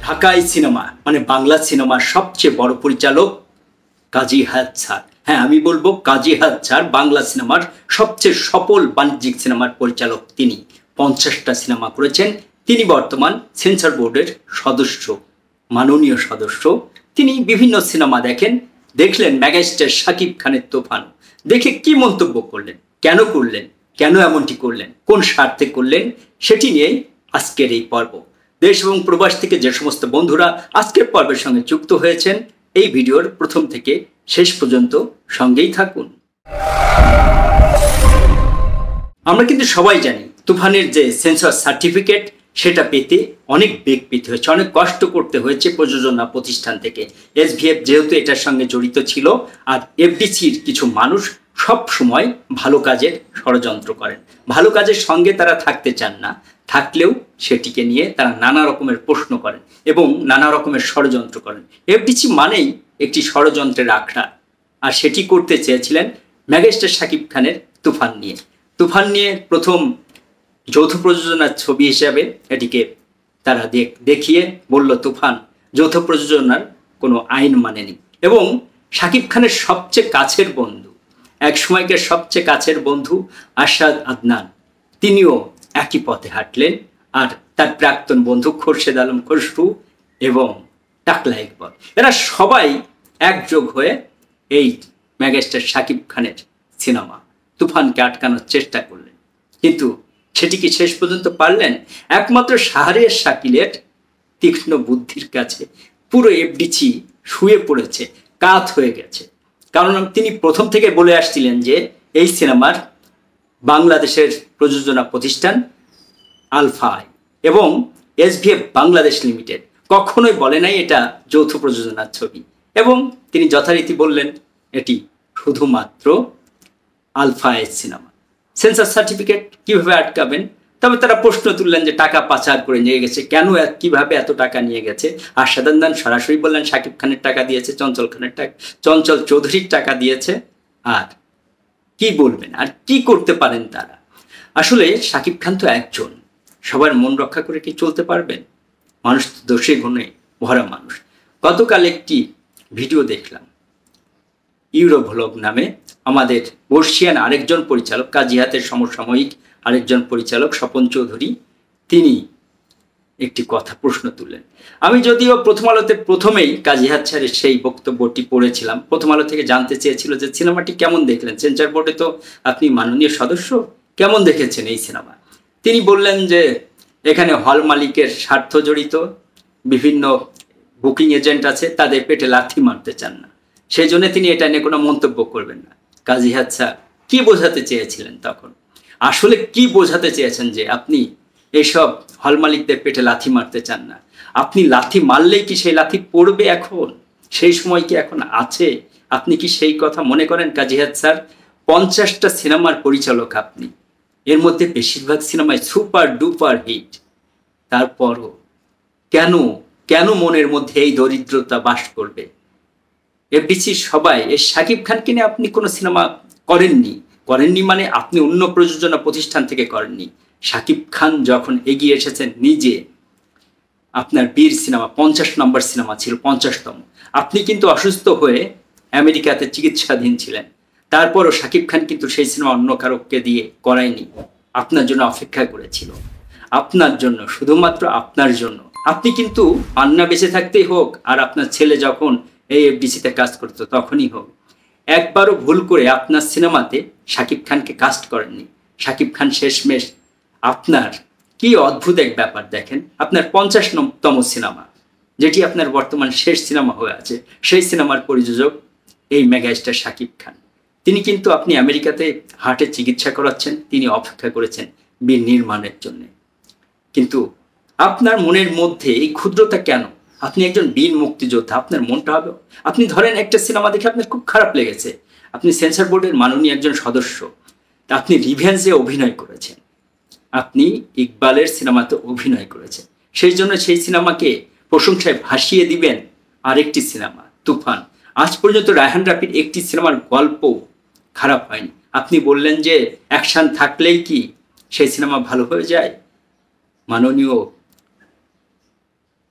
ঢাকাই সিনেমা মানে বাংলা সিনেমার সবচেয়ে বড় পরিচালক কাজী হায়াৎ স্যার। হ্যাঁ, আমি বলবো কাজী হায়াৎ স্যার বাংলা সিনেমার সবচেয়ে সফল বাণিজ্যিক সিনেমার পরিচালক। তিনি 50টা সিনেমা করেছেন। তিনি বর্তমান সেন্সর বোর্ডের সদস্য, মাননীয় সদস্য। তিনি বিভিন্ন সিনেমা দেখলেন মেগাস্টার শাকিব খানের তুফান দেখে কি মন্তব্য করলেন, কেন এমনটি করলেন, কোন স্বার্থে করলেন, সেটি নিয়েই আজকের এই পর্ব। দেশ এবং প্রবাস থেকে যে সমস্ত বন্ধুরা আজকের পর্বের সঙ্গে যুক্ত হয়েছেন, এই ভিডিওর প্রথম থেকে শেষ পর্যন্ত সঙ্গেই থাকুন। আমরা কিন্তু সবাই জানি তুফানের যে সেন্সর সার্টিফিকেট সেটা পেতে অনেক বেগ পেতে হয়েছে, অনেক কষ্ট করতে হয়েছে প্রযোজনা প্রতিষ্ঠান থেকে। এসভিএফ যেহেতু এটার সঙ্গে জড়িত ছিল, আর এফডিসির কিছু মানুষ সব সময় ভালো কাজের ষড়যন্ত্র করেন, ভালো কাজের সঙ্গে তারা থাকতে চান না, থাকলেও সেটিকে নিয়ে তারা নানা রকমের প্রশ্ন করেন এবং নানা রকমের ষড়যন্ত্র করেন। এফডিসি মানেই একটি ষড়যন্ত্রের আখড়া, আর সেটি করতে চেয়েছিলেন মেগাস্টার শাকিব খানের তুফান নিয়ে প্রথম যৌথ প্রযোজনার ছবি হিসাবে এটিকে তারা দেখিয়ে বলল তুফান যৌথ প্রযোজনার কোনো আইন মানেনি। এবং শাকিব খানের সবচেয়ে কাছের বন্ধু, এক সময়কার সবচেয়ে কাছের বন্ধু আরশাদ আদনান, তিনিও একই পথে হাঁটলেন। আর তার প্রাক্তন বন্ধু খোরশেদ আলম খসরু এবং টাকলা ইকবাল, এরা সবাই একযোগ হয়ে এই মেগাস্টার শাকিব খানের সিনেমা তুফানকে আটকানোর চেষ্টা করলেন। কিন্তু সেটি কি শেষ পর্যন্ত পারলেন? একমাত্র শাহরিয়ার শাকিলের তীক্ষ্ণ বুদ্ধির কাছে পুরো এফডিসি শুয়ে পড়েছে, কাত হয়ে গেছে। কারণ তিনি প্রথম থেকে বলে আসছিলেন যে এই সিনেমার বাংলাদেশের প্রযোজনা প্রতিষ্ঠান আলফা এবং এসভিএফ বাংলাদেশ লিমিটেড কখনোই বলে নাই এটা যৌথ প্রযোজনার ছবি। এবং তিনি যথারীতি বললেন এটি শুধুমাত্র আলফা সিনেমা। সেন্সর সার্টিফিকেট কিভাবে আটকাবেন? তবে তারা প্রশ্ন তুললেন যে টাকা পাচার করে নিয়ে গেছে, কেন, কিভাবে এত টাকা নিয়ে গেছে। আর সাদান সরাসরি বললেন শাকিব খানের টাকা দিয়েছে, চঞ্চল চৌধুরীর টাকা দিয়েছে। আর কি বলবেন, আর কি করতে পারেন তারা? আসলে শাকিব খান তো একজন, সবার মন রক্ষা করে কি চলতে পারবেন? মানুষ তো দোষে গুণে ভরা মানুষ। গতকাল একটি ভিডিও দেখলাম, ইউরোভ্লগ নামে আমাদের বর্ষিয়ান আরেকজন পরিচালক, কাজী হায়াতের সমসাময়িক আরেকজন পরিচালক স্বপন চৌধুরী, তিনি একটি প্রশ্ন তুললেন। আমি যদিও প্রথম আলোতে প্রথমেই কাজী হায়াত স্যারের সেই বক্তব্যটি পড়েছিলাম। প্রথম আলো থেকে জানতে চেয়েছিল যে সিনেমাটি কেমন দেখলেন, সেন্সর বোর্ডে তো আপনি মাননীয় সদস্য, কেমন দেখেছেন এই সিনেমা? তিনি বললেন যে এখানে হল মালিকের স্বার্থ জড়িত, বিভিন্ন বুকিং এজেন্ট আছে, তাদের পেটে লাথি মারতে চান না, সেই জন্য তিনি এটা নিয়ে কোনো মন্তব্য করবেন না। কাজী হায়াত স্যার কি বোঝাতে চেয়েছিলেন তখন? আসলে কি বোঝাতে চেয়েছেন যে আপনি এইসব হল মালিকদের পেটে লাথি মারতে চান না? আপনি লাথি মারলেই কি সেই লাথি পড়বে? এখন সেই সময় কি এখন আছে? আপনি কি সেই কথা মনে করেন? কাজী হায়াত স্যার 50টা সিনেমার পরিচালক আপনি, এর মধ্যে বেশিরভাগ সিনেমায় সুপার ডুপার হিট। তারপরও কেন মনের মধ্যে এই দরিদ্রতা বাস করবে? এফডিসির সবাই এই শাকিব খানকে নিয়ে আপনি কোনো সিনেমা করেননি মানে আপনি অন্য প্রযোজনা প্রতিষ্ঠান থেকে করেননি। শাকিব খান যখন এগিয়ে এসেছেন নিজে, আপনার বীর সিনেমা 50 নম্বর সিনেমা ছিল, 50তম। আপনি কিন্তু অসুস্থ হয়ে আমেরিকাতে চিকিৎসাধীন ছিলেন, তারপরও শাকিব খান কিন্তু সেই সিনেমা অন্য কারোকে দিয়ে করায়নি, আপনার জন্য অপেক্ষা করেছিল, আপনার জন্য, শুধুমাত্র আপনার জন্য। আপনি কিন্তু আন্না বেঁচে থাকতেই হোক আর আপনার ছেলে যখন এই এফডিসিতে কাজ করতো তখনই হোক, একবারও ভুল করে আপনার সিনেমাতে শাকিব খানকে কাস্ট করেননি। শাকিব খান শেষমেশ, আপনার কি অদ্ভুত এক ব্যাপার দেখেন, আপনার 50তম সিনেমা, যেটি আপনার বর্তমান শেষ সিনেমা হয়ে আছে, সেই সিনেমার প্রযোজক এই মেগাস্টার শাকিব খান। তিনি কিন্তু, আপনি আমেরিকাতে হার্টের চিকিৎসা করাচ্ছেন, তিনি অপেক্ষা করেছেন বীর নির্মাণের জন্য। কিন্তু আপনার মনের মধ্যে এই ক্ষুদ্রতা কেন? আপনি একজন বীর মুক্তিযোদ্ধা, আপনার মনটা হবে। আপনি ধরেন একটা সিনেমা দেখে আপনার খুব খারাপ লেগেছে, আপনি সেন্সর বোর্ডের মাননীয় একজন সদস্য, আপনি রিভেঞ্জে অভিনয় করেছেন, আপনি ইকবালের সিনেমাতে অভিনয় করেছেন, সেই জন্য সেই সিনেমাকে প্রশংসায় ভাসিয়ে দিবেন আরেকটি সিনেমা তুফান। আজ পর্যন্ত রায়হান রাফির একটি সিনেমার গল্প খারাপ হয়নি। আপনি বললেন যে অ্যাকশন থাকলেই কি সেই সিনেমা ভালো হয়ে যায়? মাননীয়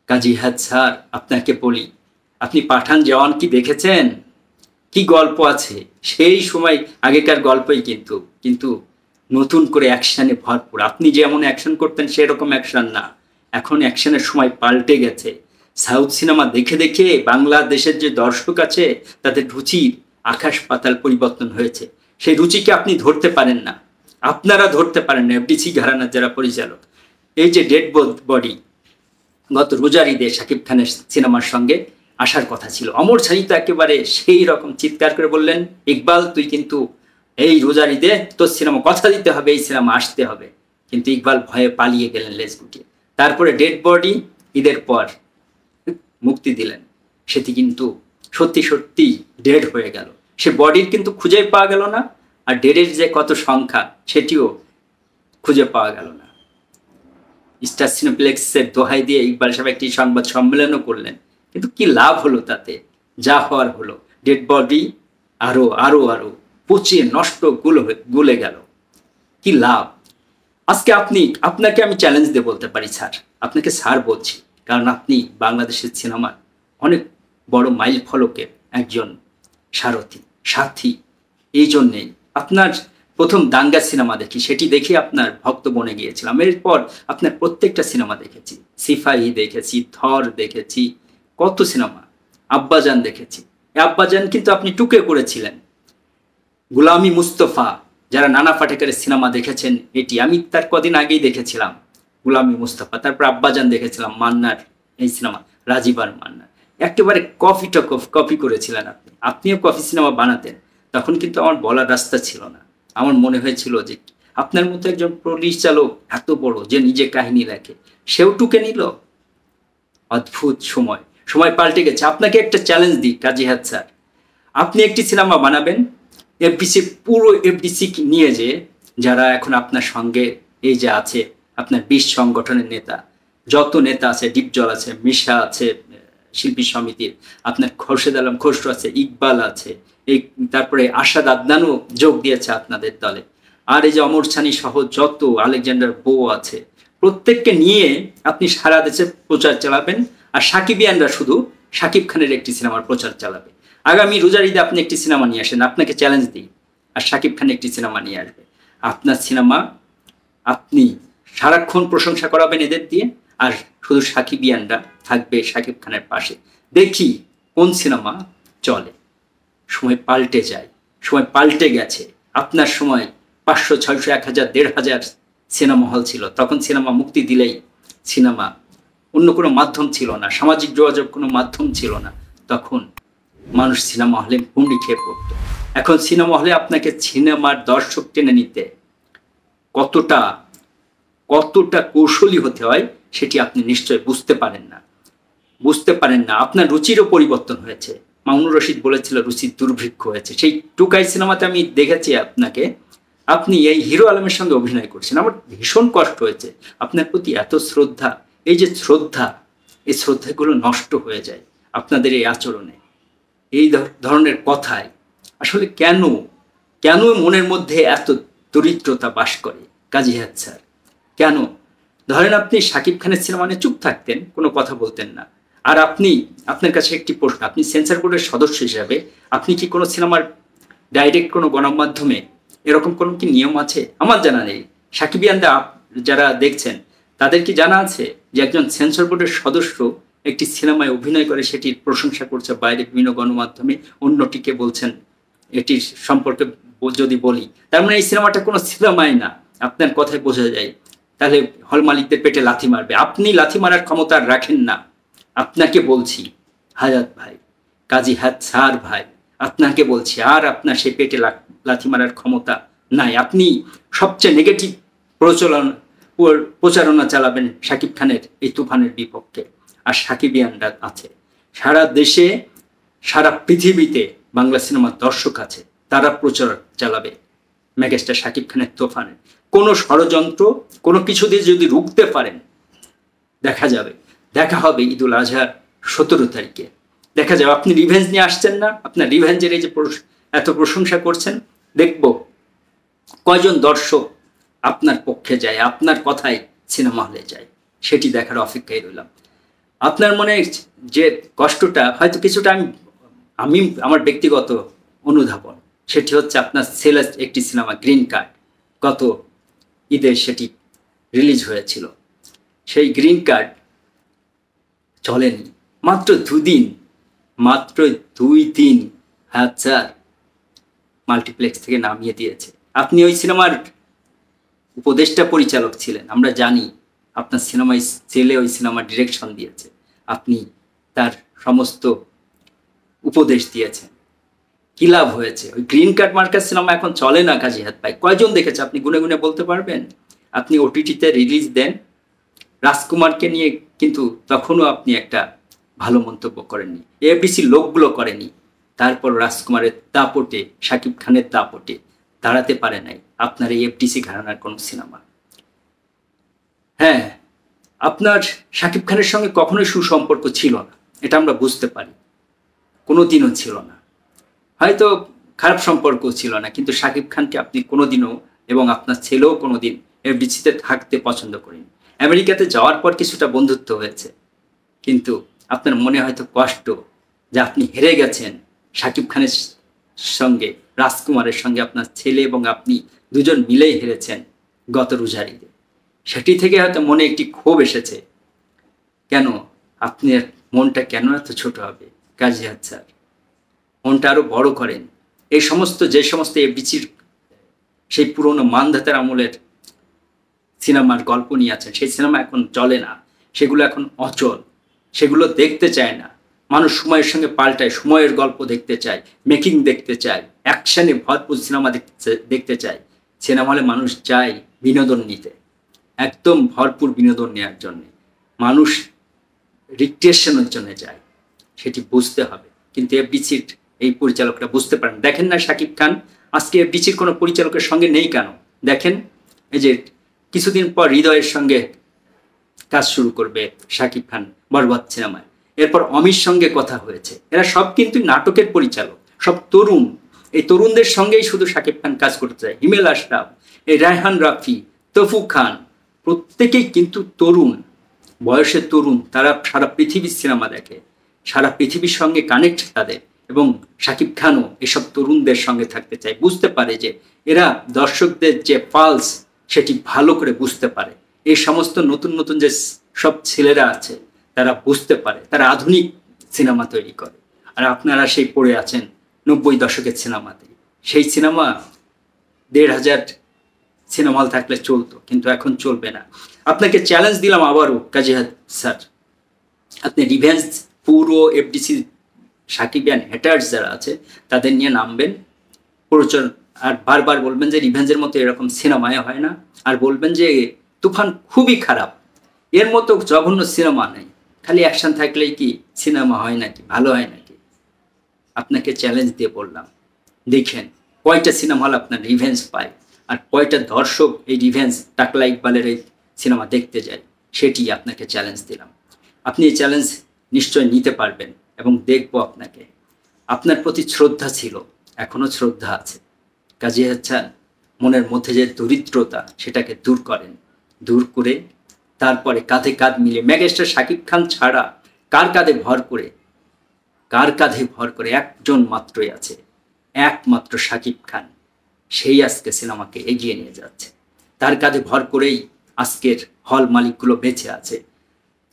কাজী হায়াৎ স্যার, আপনাকে বলি, আপনি পাঠান জওয়ান কি দেখেছেন? কি গল্প আছে সেই সময় আগেকার গল্পই, কিন্তু কিন্তু নতুন করে অ্যাকশনে ভরপুর। আপনি যেমন অ্যাকশন করতেন সেরকম অ্যাকশন না, এখন অ্যাকশনের সময় পাল্টে গেছে। সাউথ সিনেমা দেখে দেখে বাংলাদেশের যে দর্শক আছে তাদের রুচির আকাশ পাতাল পরিবর্তন হয়েছে। সেই রুচিকে আপনি ধরতে পারেন না, আপনারা ধরতে পারেন না, এফডিসি ঘরানার যারা পরিচালক। এই যে ডেড বডি গত রোজার ঈদে শাকিব খানের সিনেমার সঙ্গে আসার কথা ছিল, অমর সানি তো একেবারে সেই রকম চিৎকার করে বললেন, ইকবাল তুই কিন্তু এই রোজার ঈদে তোর সিনেমা কথা দিতে হবে, এই সিনেমা আসতে হবে। কিন্তু ইকবাল ভয়ে পালিয়ে গেলেন লেজ গুটিয়ে। তারপরে ডেড বডি ঈদের পর মুক্তি দিলেন, সেটি কিন্তু সত্যি সত্যি ডেড হয়ে গেল। সে বডির কিন্তু খুঁজে পাওয়া গেল না, আর ডেডের যে কত সংখ্যা সেটিও খুঁজে পাওয়া গেল না। স্টার সিনেপ্লেক্সের দোহাই দিয়ে ইকবাল সাহেব একটি সংবাদ সম্মেলনও করলেন, কিন্তু কি লাভ হলো তাতে? যা হওয়ার হলো। ডেড বডি আরো আরো আরো পচে নষ্ট গুলে গেল, কি লাভ? আজকে আপনাকে আমি চ্যালেঞ্জ দিয়ে বলতে পারি স্যার, আপনাকে স্যার বলছি, কারণ আপনি বাংলাদেশের সিনেমার অনেক বড় মাইল ফলকের একজন সাথী। এই জন্যেই আপনার প্রথম দাঙ্গা সিনেমা দেখি, সেটি দেখে আপনার ভক্ত বনে গিয়েছিলাম। এরপর আপনার প্রত্যেকটা সিনেমা দেখেছি, সিপাহী দেখেছি, থর দেখেছি, কত সিনেমা, আব্বাজান দেখেছি। আব্বাজান কিন্তু আপনি টুকে করেছিলেন। গুলামি মুস্তফা, যারা নানা পাটেকরের সিনেমা দেখেছেন, এটি আমি তার কদিন আগেই দেখেছিলাম, গুলামি মুস্তফা। তারপর আব্বাজান দেখেছিলাম, মান্নার এই সিনেমা, রাজীব আর মান্নার। একেবারে কপি করেছিলেন আপনিও কপি সিনেমা বানাতেন। তখন কিন্তু আমার বলার রাস্তা ছিল না। আমার মনে হয়েছিল যে আপনার মতো একজন পরিচালক এত বড়, যে নিজে কাহিনী লেখে, সেও টুকে নিল। অদ্ভুত সময় পাল্টে গেছে। আপনাকে একটা চ্যালেঞ্জ দিই কাজী হায়াৎ স্যার, আপনি একটি সিনেমা বানাবেন, এফডিসি পুরো এফডিসি নিয়ে, যে যারা এখন আপনার সঙ্গে এই যে আছে, আপনার 20 সংগঠনের নেতা, যত নেতা আছে, ডিপজল আছে, মিশা আছে, শিল্পী সমিতির আপনার খোরশেদ আলম খসরু আছে, ইকবাল আছে, এই তারপরে আশাদ আদনানও যোগ দিয়েছে আপনাদের দলে, আর এই যে অমর সানি সহ যত আলেকজান্ডার বো আছে, প্রত্যেককে নিয়ে আপনি সারা দেশে প্রচার চালাবেন। আর সাকিবিয়ানরা শুধু শাকিব খানের একটি সিনেমার প্রচার চালাবে। আগামী রোজার ঈদে আপনি একটি সিনেমা নিয়ে আসেন, আপনাকে চ্যালেঞ্জ দিই, আর শাকিব খান একটি সিনেমা নিয়ে আসবে। আপনার সিনেমা আপনি সারাক্ষণ প্রশংসা করাবেন এদের দিয়ে, আর শুধু সাকিবিয়ানরা থাকবে শাকিব খানের পাশে। দেখি কোন সিনেমা চলে। সময় পাল্টে যায়, সময় পাল্টে গেছে। আপনার সময় 500, 600, 1000, 1500 সিনেমা হল ছিল। তখন সিনেমা মুক্তি দিলেই সিনেমা, অন্য কোনো মাধ্যম ছিল না, সামাজিক যোগাযোগ কোনো মাধ্যম ছিল না। তখন মানুষ সিনেমা হলে হুমড়ি খেয়ে পড়তো। এখন সিনেমা হলে আপনাকে সিনেমার দর্শক টেনে নিতে কতটা কৌশলী হতে হয় সেটি আপনি নিশ্চয় বুঝতে পারেন না। আপনার রুচিরও পরিবর্তন হয়েছে। মামুনুর রশিদ বলেছিল রুচির দুর্ভিক্ষ হয়েছে। সেই টুকাই সিনেমাতে আমি দেখেছি আপনি এই হিরো আলমের সঙ্গে অভিনয় করছেন। আমার ভীষণ কষ্ট হয়েছে। আপনার প্রতি এত শ্রদ্ধা, এই যে শ্রদ্ধা, এই শ্রদ্ধাগুলো নষ্ট হয়ে যায় আপনাদের এই আচরণে, এই ধরনের কথায়। আসলে কেন মনের মধ্যে এত দরিদ্রতা বাস করে কাজী হায়াৎ স্যার? কেন? ধরেন আপনি শাকিব খানের সিনেমা নিয়ে চুপ থাকতেন, কোনো কথা বলতেন না। আর আপনার কাছে একটি প্রশ্ন, আপনি সেন্সর বোর্ডের সদস্য হিসাবে আপনি কি কোনো সিনেমার ডাইরেক্ট কোনো গণমাধ্যমে এরকম কোনো কি নিয়ম আছে? আমার জানা নেই। সাকিবিয়ানরা যারা দেখছেন তাদের কি জানা আছে যে একজন সেন্সর বোর্ডের সদস্য একটি সিনেমায় অভিনয় করে সেটির প্রশংসা করছে বাইরে বিভিন্ন গণমাধ্যমে, অন্যটিকে বলছেন এটির সম্পর্কে যদি বলি, তার মানে এই সিনেমাটা কোনো সিনেমাই না। আপনার কথায় বোঝা যায় তাহলে হল মালিকদের পেটে লাথি মারবে। আপনি লাথি মারার ক্ষমতা রাখেন না। আপনাকে বলছি হায়াত ভাই, কাজী হায়াত স্যার ভাই, আপনাকে বলছি, আর আপনার সেই পেটে লাথি মারার ক্ষমতা নাই। আপনি সবচেয়ে নেগেটিভ প্রচারণা চালাবেন শাকিব খানের এই তুফানের বিপক্ষে। আর সাকিবিয়ানরা আছে সারা দেশে, সারা পৃথিবীতে, বাংলা সিনেমার দর্শক আছে, তারা প্রচার চালাবে মেগাস্টার শাকিব খানের তুফানের। কোনো ষড়যন্ত্র, কোনো কিছু দিয়ে যদি রুখতে পারেন, দেখা হবে ঈদুল আজহার 17 তারিখে। দেখা যাবে। আপনি রিভেঞ্জ নিয়ে আসছেন না, আপনার রিভেঞ্জের এই যে এত প্রশংসা করছেন, দেখব কয়জন দর্শক আপনার পক্ষে যায়, আপনার কথায় সিনেমা হলে যায়, সেটি দেখার অপেক্ষায় রইলাম। আপনার মনে যে কষ্টটা হয়তো কিছুটা আমি আমার ব্যক্তিগত অনুধাবন, সেটি হচ্ছে আপনার ছেলে একটি সিনেমা গ্রিন কার্ড গত ঈদে সেটি রিলিজ হয়েছিল। সেই গ্রিন কার্ড চলেনি মাত্র 2 দিন হাজার মাল্টিপ্লেক্স থেকে নামিয়ে দিয়েছে। আপনি ওই সিনেমার উপদেষ্টা পরিচালক ছিলেন, আমরা জানি। আপনার সিনেমায় ছেলে ওই সিনেমার ডিরেকশন দিয়েছে, আপনি তার সমস্ত উপদেশ দিয়েছেন। কি লাভ হয়েছে? ওই গ্রিন কার্ড মার্কার সিনেমা এখন চলে না কাজী হাত ভাই। কয়জন দেখেছে আপনি গুনে গুনে বলতে পারবেন? আপনি ওটিটিতে রিলিজ দেন রাজকুমারকে নিয়ে, কিন্তু তখনও আপনি একটা ভালো মন্তব্য করেননি, এফডিসি লোকগুলো করেনি। তারপর রাজকুমারের দাপটে, শাকিব খানের দাপটে দাঁড়াতে পারে নাই আপনার এই এফডিসি ঘরানার কোনো সিনেমা। হ্যাঁ, আপনার শাকিব খানের সঙ্গে কখনোই সুসম্পর্ক ছিল না, এটা আমরা বুঝতে পারি, কোনোদিনও ছিল না। হয়তো খারাপ সম্পর্ক ছিল না, কিন্তু শাকিব খানকে আপনি কোনোদিনও এবং আপনার ছেলেও কোনোদিন এফডিসিতে থাকতে পছন্দ করেনি। আমেরিকাতে যাওয়ার পর কিছুটা বন্ধুত্ব হয়েছে, কিন্তু আপনার মনে হয়তো কষ্ট যে আপনি হেরে গেছেন শাকিব খানের সঙ্গে, রাজকুমারের সঙ্গে আপনার ছেলে এবং আপনি দুজন মিলেই হেরেছেন গত রোজারিতে। সেটি থেকে হয়তো মনে একটি ক্ষোভ এসেছে। কেন আপনার মনটা কেন এত ছোট হবে কাজী হাত স্যার? মনটা আরো বড় করেন। এই সমস্ত যে সমস্ত এফডিসির সেই পুরনো মানধাতার আমলের সিনেমার গল্প নিয়ে আছেন, সেই সিনেমা এখন চলে না, সেগুলো এখন অচল, সেগুলো দেখতে চায় না মানুষ। সময়ের সঙ্গে পাল্টায়, সময়ের গল্প দেখতে চায়, মেকিং দেখতে চায়, অ্যাকশনে ভরপুর সিনেমা দেখতে চায়। সিনেমা হলে মানুষ চায় বিনোদন নিতে, একদম ভরপুর বিনোদন নেওয়ার জন্যে মানুষ রিক্রিয়েশনের জন্য যায়, সেটি বুঝতে হবে। কিন্তু এফডিসির এই পরিচালকরা বুঝতে পারেন। দেখেন না শাকিব খান আজকে এফডিসির কোনো পরিচালকের সঙ্গে নেই কেন? দেখেন এই যে কিছুদিন পর হৃদয়ের সঙ্গে কাজ শুরু করবে শাকিব খান বরবাদ সিনেমায়, এরপর অমির সঙ্গে কথা হয়েছে। এরা সব কিন্তু নাটকের পরিচালক, সব তরুণ। এই তরুণদের সঙ্গেই শুধু শাকিব খান কাজ করতে চায়। হিমেল আশরাফ, এই রায়হান রাফি, তফু খান, প্রত্যেকেই কিন্তু তরুণ, বয়সে তরুণ। তারা সারা পৃথিবীর সিনেমা দেখে, সারা পৃথিবীর সঙ্গে কানেক্ট তাদের। এবং শাকিব খানও এসব তরুণদের সঙ্গে থাকতে চায়, বুঝতে পারে যে এরা দর্শকদের যে পালস সেটি ভালো করে বুঝতে পারে। এই সমস্ত নতুন নতুন যে সব ছেলেরা আছে তারা বুঝতে পারে, তারা আধুনিক সিনেমা তৈরি করে। আর আপনারা সেই পড়ে আছেন 90 দশকের সিনেমাতে। সেই সিনেমা 1,500 সিনেমা হল থাকলে চলতো, কিন্তু এখন চলবে না। আপনাকে চ্যালেঞ্জ দিলাম আবারও কাজী হাত স্যার, আপনি রিভেঞ্জ পুরো এফডিসি সাকিবিয়ান হেটার্স যারা আছে তাদের নিয়ে নামবেন প্রচার, আর বারবার বলবেন যে রিভেঞ্জের মতো এরকম সিনেমায় হয় না, আর বলবেন যে তুফান খুবই খারাপ, এর মতো জঘন্য সিনেমা নেই। খালি অ্যাকশন থাকলেই কি সিনেমা হয় নাকি, ভালো হয় নাকি? আপনাকে চ্যালেঞ্জ দিয়ে বললাম, দেখেন কয়টা সিনেমা হল আপনার রিভেঞ্জ পায়, আর কয়টা দর্শক এই রিভেঞ্জ টাকলা ইকবালের এই সিনেমা দেখতে যায়, সেটি আপনাকে চ্যালেঞ্জ দিলাম। আপনি এই চ্যালেঞ্জ নিশ্চয় নিতে পারবেন এবং দেখবো আপনাকে। আপনার প্রতি শ্রদ্ধা ছিল, এখনো শ্রদ্ধা আছে। কাজী হাসান মনের মধ্যে যে দরিদ্রতা সেটাকে দূর করেন, দূর করে তারপরে কাঁধে কাঁধ মিলে মেগাস্টার শাকিব খান ছাড়া কার কাঁধে ভর করে একজন মাত্রই আছে, একমাত্র শাকিব খান। সেই আজকে সিনেমাকে এগিয়ে নিয়ে যাচ্ছে, তার কাঁধে ভর করেই আজকের হল মালিকগুলো বেঁচে আছে।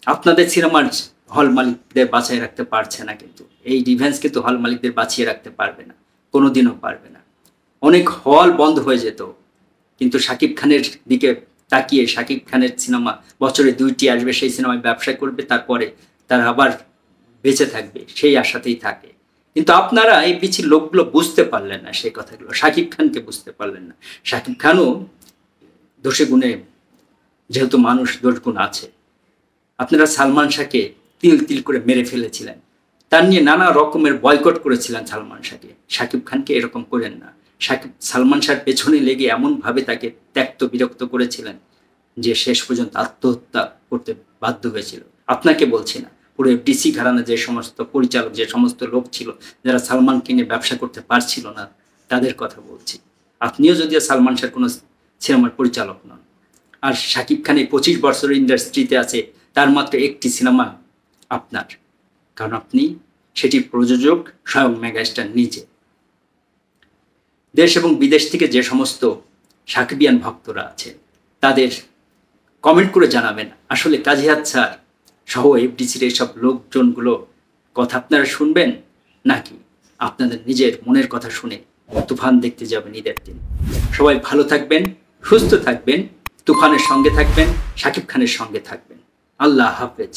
আপনাদের সিনেমার হল মালিকদের বাঁচিয়ে রাখতে পারছে না, কিন্তু এই রিভেঞ্জ কিন্তু হল মালিকদের বাঁচিয়ে রাখতে পারবে না, কোনোদিনও পারবে না। অনেক হল বন্ধ হয়ে যেত, কিন্তু শাকিব খানের দিকে তাকিয়ে শাকিব খানের সিনেমা বছরে 2টি আসবে, সেই সিনেমায় ব্যবসা করবে, তারপরে তারা আবার বেঁচে থাকবে, সেই আশাতেই থাকে। কিন্তু আপনারা এই পিছিয়ে লোকগুলো বুঝতে পারলেন না সেই কথাগুলো, শাকিব খানকে বুঝতে পারলেন না। শাকিব খানও দোষে গুণে, যেহেতু মানুষ দোষ গুণ আছে। আপনারা সালমান শাহকে তিল তিল করে মেরে ফেলেছিলেন, তার নিয়ে নানা রকমের বয়কট করেছিলেন সালমান শাহকে। শাকিব খানকে এরকম করেন না। সালমান শাহর পেছনে লেগে এমনভাবে তাকে ত্যক্ত বিরক্ত করেছিলেন যে শেষ পর্যন্ত আত্মহত্যা করতে বাধ্য হয়েছিল। আপনাকে বলছি না, পুরো এফডিসি ঘরানা যে সমস্ত পরিচালক, যে সমস্ত লোক ছিল যারা সালমানকে নিয়ে ব্যবসা করতে পারছিল না, তাদের কথা বলছি। আপনিও যদিও সালমান শাহর কোনো সিনেমার পরিচালক নন, আর শাকিব খান এই 25 বছরের ইন্ডাস্ট্রিতে আছে, তার মাত্র একটি সিনেমা আপনার, কারণ আপনি সেটির প্রযোজক স্বয়ং মেগাস্টার নিজে। দেশ এবং বিদেশ থেকে যে সমস্ত সাকিবিয়ান ভক্তরা আছে তাদের কমেন্ট করে জানাবেন, আসলে কাজী হায়াৎ স্যার সহ এফডিসির এইসব লোকজনগুলো কথা আপনারা শুনবেন, নাকি আপনাদের নিজের মনের কথা শুনে তুফান দেখতে যাবেন ঈদের দিন। সবাই ভালো থাকবেন, সুস্থ থাকবেন, তুফানের সঙ্গে থাকবেন, শাকিব খানের সঙ্গে থাকবেন। আল্লাহ হাফেজ।